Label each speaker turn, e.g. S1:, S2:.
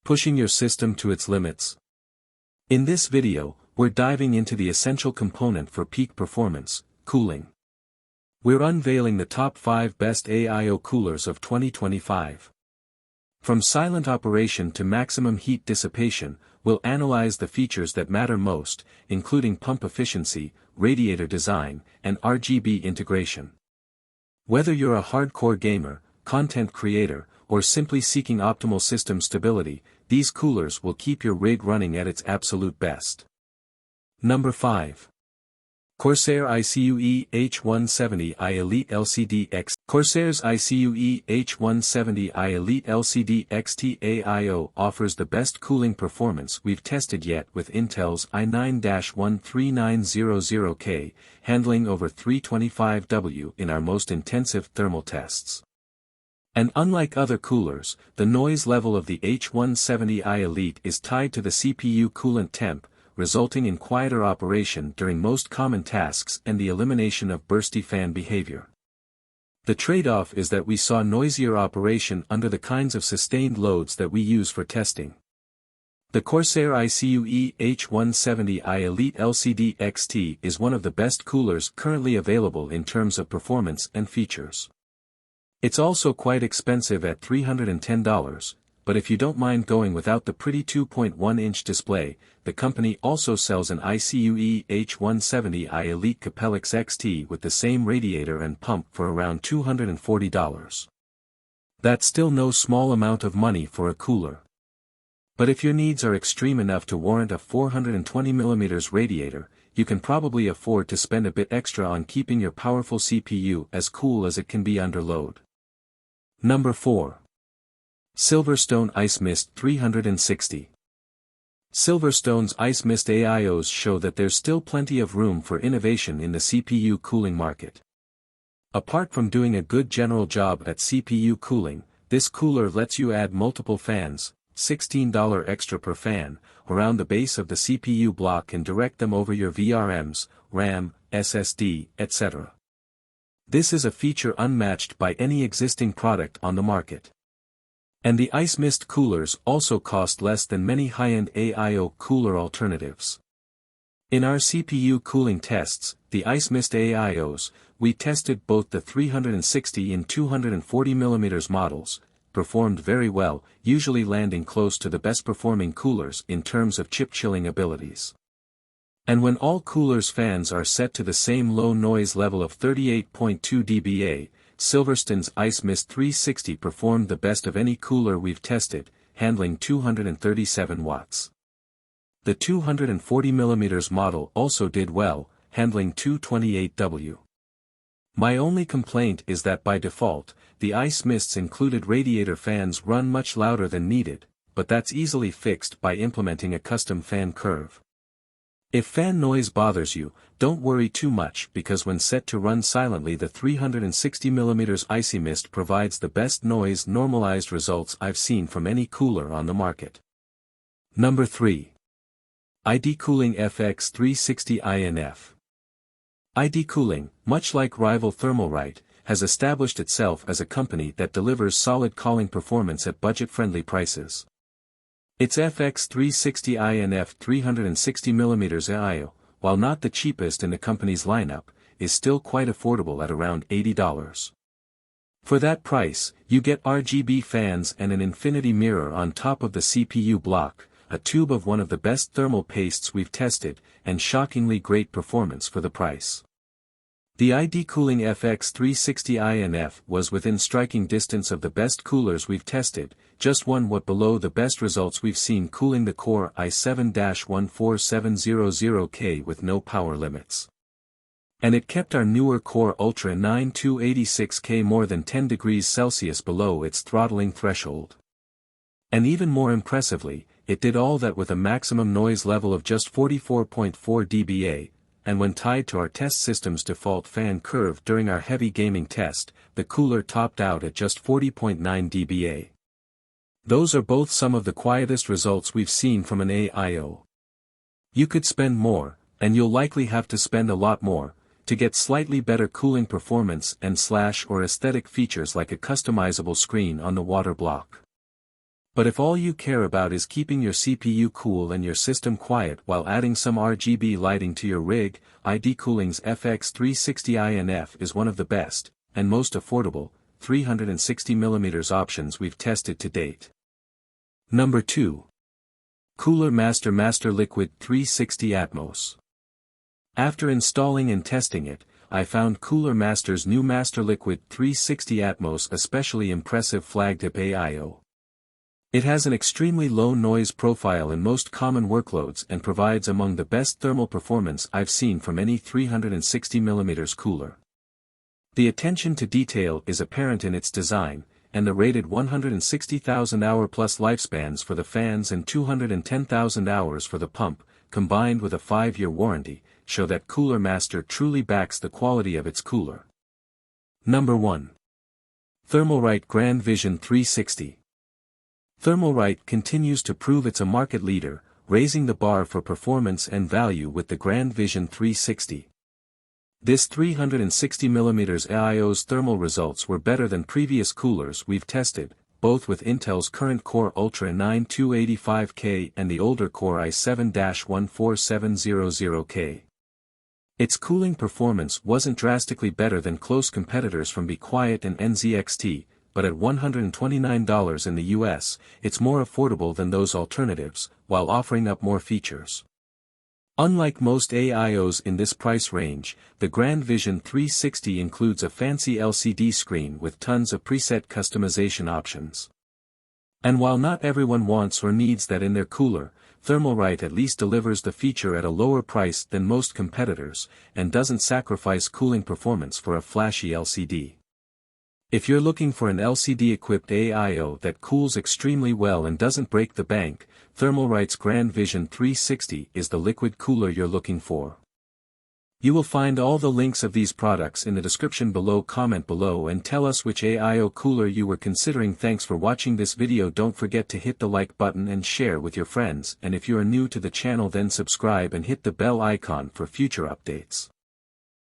S1: Pushing your system to its limits. In this video, we're diving into the essential component for peak performance, cooling. We're unveiling the top 5 best AIO coolers of 2025. From silent operation to maximum heat dissipation, we'll analyze the features that matter most, including pump efficiency, radiator design, and RGB integration. Whether you're a hardcore gamer, content creator, or simply seeking optimal system stability, these coolers will keep your rig running at its absolute best. Number 5. Corsair iCUE H170i Elite LCD X. Corsair's iCUE H170i Elite LCD XT AIO offers the best cooling performance we've tested yet with Intel's i9-13900K, handling over 325 W in our most intensive thermal tests. And unlike other coolers, the noise level of the H170i Elite is tied to the CPU coolant temp, resulting in quieter operation during most common tasks and the elimination of bursty fan behavior. The trade-off is that we saw noisier operation under the kinds of sustained loads that we use for testing. The Corsair iCUE H170i Elite LCD XT is one of the best coolers currently available in terms of performance and features. It's also quite expensive at $310, but if you don't mind going without the pretty 2.1-inch display, the company also sells an iCUE H170i Elite Capellix XT with the same radiator and pump for around $240. That's still no small amount of money for a cooler. But if your needs are extreme enough to warrant a 420mm radiator, you can probably afford to spend a bit extra on keeping your powerful CPU as cool as it can be under load. Number 4. SilverStone IceMyst 360. SilverStone's IceMyst AIOs show that there's still plenty of room for innovation in the CPU cooling market. Apart from doing a good general job at CPU cooling, this cooler lets you add multiple fans, $16 extra per fan, around the base of the CPU block and direct them over your VRMs, RAM, SSD, etc. This is a feature unmatched by any existing product on the market. And the IceMyst coolers also cost less than many high-end AIO cooler alternatives. In our CPU cooling tests, the IceMyst AIOs, we tested both the 360 and 240mm models, performed very well, usually landing close to the best-performing coolers in terms of chip chilling abilities. And when all coolers' fans are set to the same low noise level of 38.2 dBA, SilverStone's IceMyst 360 performed the best of any cooler we've tested, handling 237 watts. The 240mm model also did well, handling 228 W. My only complaint is that by default, the IceMysts included radiator fans run much louder than needed, but that's easily fixed by implementing a custom fan curve. If fan noise bothers you, don't worry too much because when set to run silently the 360mm IceMyst provides the best noise normalized results I've seen from any cooler on the market. Number 3. ID Cooling FX360 INF. ID Cooling, much like rival Thermalright, has established itself as a company that delivers solid cooling performance at budget-friendly prices. Its FX360 INF 360mm AIO, while not the cheapest in the company's lineup, is still quite affordable at around $80. For that price, you get RGB fans and an infinity mirror on top of the CPU block, a tube of one of the best thermal pastes we've tested, and shockingly great performance for the price. The ID Cooling FX360 INF was within striking distance of the best coolers we've tested, just one watt below the best results we've seen cooling the Core i7-14700K with no power limits. And it kept our newer Core Ultra 9286K more than 10 degrees Celsius below its throttling threshold. And even more impressively, it did all that with a maximum noise level of just 44.4 dBA, and when tied to our test system's default fan curve during our heavy gaming test, the cooler topped out at just 40.9 dBA. Those are both some of the quietest results we've seen from an AIO. You could spend more, and you'll likely have to spend a lot more, to get slightly better cooling performance and/or aesthetic features like a customizable screen on the water block. But if all you care about is keeping your CPU cool and your system quiet while adding some RGB lighting to your rig, AIO Coolers' FX360i INF is one of the best, and most affordable, 360mm options we've tested to date. Number 2. Cooler Master Liquid 360 Atmos. After installing and testing it, I found Cooler Master's new Master Liquid 360 Atmos especially impressive flagship AIO. It has an extremely low noise profile in most common workloads and provides among the best thermal performance I've seen from any 360mm cooler. The attention to detail is apparent in its design, and the rated 160,000 hour plus lifespans for the fans and 210,000 hours for the pump, combined with a 5-year warranty, show that Cooler Master truly backs the quality of its cooler. Number 1. Thermalright Grand Vision 360. Thermalright continues to prove it's a market leader, raising the bar for performance and value with the Grand Vision 360. This 360mm AIO's thermal results were better than previous coolers we've tested, both with Intel's current Core Ultra 9285K and the older Core i7-14700K. Its cooling performance wasn't drastically better than close competitors from Be Quiet and NZXT, but at $129 in the US, it's more affordable than those alternatives, while offering up more features. Unlike most AIOs in this price range, the Grand Vision 360 includes a fancy LCD screen with tons of preset customization options. And while not everyone wants or needs that in their cooler, Thermalright at least delivers the feature at a lower price than most competitors, and doesn't sacrifice cooling performance for a flashy LCD. If you're looking for an LCD-equipped AIO that cools extremely well and doesn't break the bank, Thermalright's Grand Vision 360 is the liquid cooler you're looking for. You will find all the links of these products in the description below. Comment below and tell us which AIO cooler you were considering. Thanks for watching this video. Don't forget to hit the like button and share with your friends, and if you are new to the channel then subscribe and hit the bell icon for future updates.